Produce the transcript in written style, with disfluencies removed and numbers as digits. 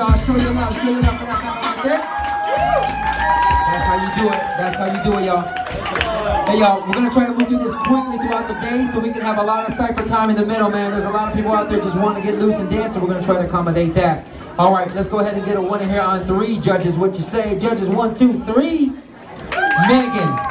y'all. Show your love. Show your love for that man right there. That's how you do it. That's how you do it, y'all. Hey, y'all, we're going to try to move through this quickly throughout the day so we can have a lot of cypher time in the middle, man. There's a lot of people out there just wanting to get loose and dance, so we're going to try to accommodate that. All right, let's go ahead and get a winner here on 3. Judges, what you say? Judges, 1, 2, 3. Megan.